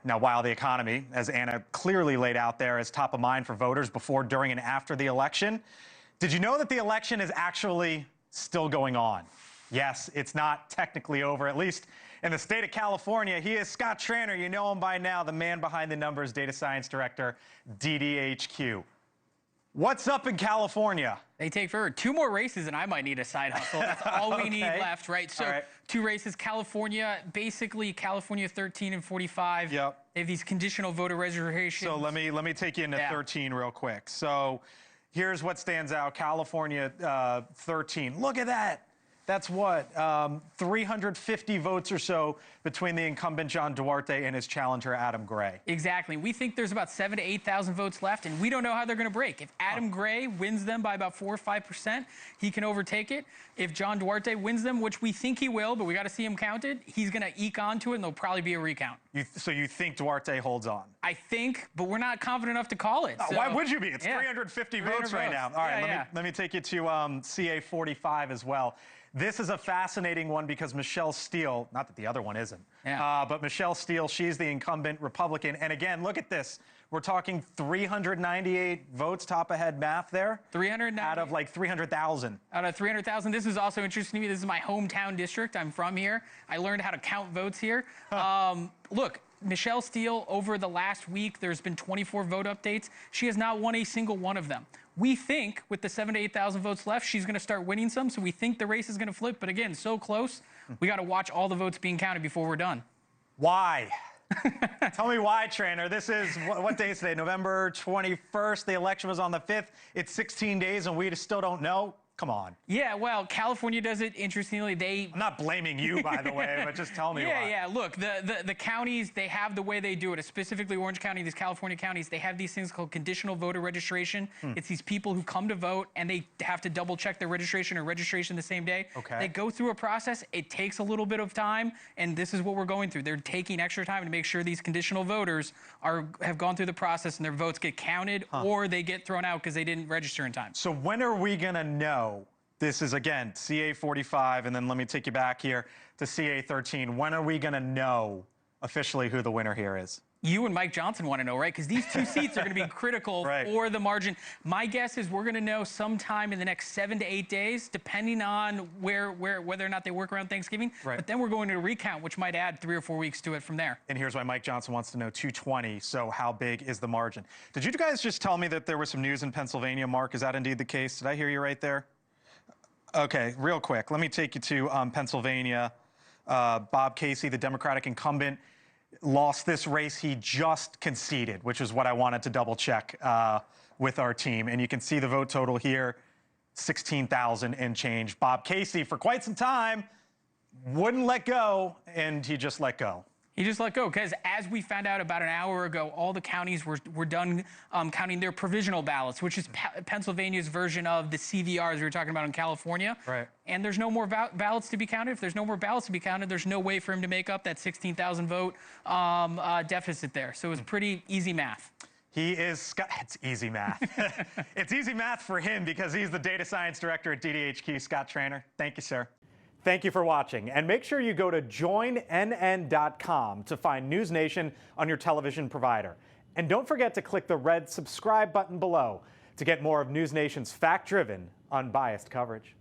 Now, while the economy, as Anna clearly laid out there, is top of mind for voters before, during, and after the election, did you know that the election is actually still going on? Yes, it's not technically over, at least in the state of California. He is Scott Tranter. You know him by now, the man behind the numbers, data science director, DDHQ. What's up in California? They take forever. 2 more races and I might need a side hustle. That's all we need left, right? So right. 2 races, California, basically California 13 and 45. Yep. They have these conditional voter reservations. So let me take you into 13 real quick. So here's what stands out. California 13. Look at that. That's what, 350 votes or so between the incumbent John Duarte and his challenger Adam Gray. Exactly. We think there's about 7,000 to 8,000 votes left, and we don't know how they're going to break. If Adam Gray wins them by about 4 or 5%, he can overtake it. If John Duarte wins them, which we think he will, but we got to see him counted, he's going to eke onto it, and there'll probably be a recount. So you think Duarte holds on? I think, but we're not confident enough to call it. So, why would you be? It's 350 votes right now. All right, let me take you to CA 45 as well. This is a fascinating one because Michelle Steele, not that the other one isn't, but Michelle Steele, she's the incumbent Republican. And again, look at this. We're talking 398 votes, top ahead math there. 398 out of like 300,000. Out of 300,000. This is also interesting to me. This is my hometown district. I'm from here. I learned how to count votes here. Look, Michelle Steele, over the last week, there's been 24 vote updates. She has not won a single one of them. We think with the 7,000 to 8,000 votes left, she's going to start winning some. So we think the race is going to flip. But again, so close. We got to watch all the votes being counted before we're done. Why? Tell me why, Tranter. This is, what day is today? November 21st. The election was on the 5th. It's 16 days and we still don't know. Come on. Yeah, well, California does it interestingly. I'm not blaming you, by the way, but just tell me why. Yeah. Look, the counties, they have the way they do it. Specifically, Orange County, these California counties, they have these things called conditional voter registration. It's these people who come to vote and they have to double check their registration or registration the same day. Okay. They go through a process. It takes a little bit of time, and this is what we're going through. They're taking extra time to make sure these conditional voters have gone through the process and their votes get counted or they get thrown out because they didn't register in time. So when are we going to know? This is, again, CA 45, and then let me take you back here to CA 13. When are we going to know officially who the winner here is? You and Mike Johnson want to know, right? Because these 2 seats are going to be critical for the margin. My guess is we're going to know sometime in the next 7 to 8 days, depending on whether or not they work around Thanksgiving. But then we're going to a recount, which might add 3 or 4 weeks to it from there. And here's why Mike Johnson wants to know 220. So how big is the margin? Did you guys just tell me that there was some news in Pennsylvania, Mark? Is that indeed the case? Did I hear you right there? Okay, real quick. Let me take you to Pennsylvania. Bob Casey, the Democratic incumbent, lost this race. He just conceded, which is what I wanted to double check with our team. And you can see the vote total here, 16,000 and change. Bob Casey, for quite some time, wouldn't let go, and he just let go. He just let go because, as we found out about an hour ago, all the counties were done counting their provisional ballots, which is Pennsylvania's version of the CVRs we were talking about in California. Right. And there's no more ballots to be counted. If there's no more ballots to be counted, there's no way for him to make up that 16,000 vote deficit there. So it was pretty easy math. It's easy math. It's easy math for him because he's the data science director at DDHQ. Scott Tranter, thank you, sir. Thank you for watching, and make sure you go to joinnn.com to find NewsNation on your television provider. And don't forget to click the red subscribe button below to get more of NewsNation's fact-driven, unbiased coverage.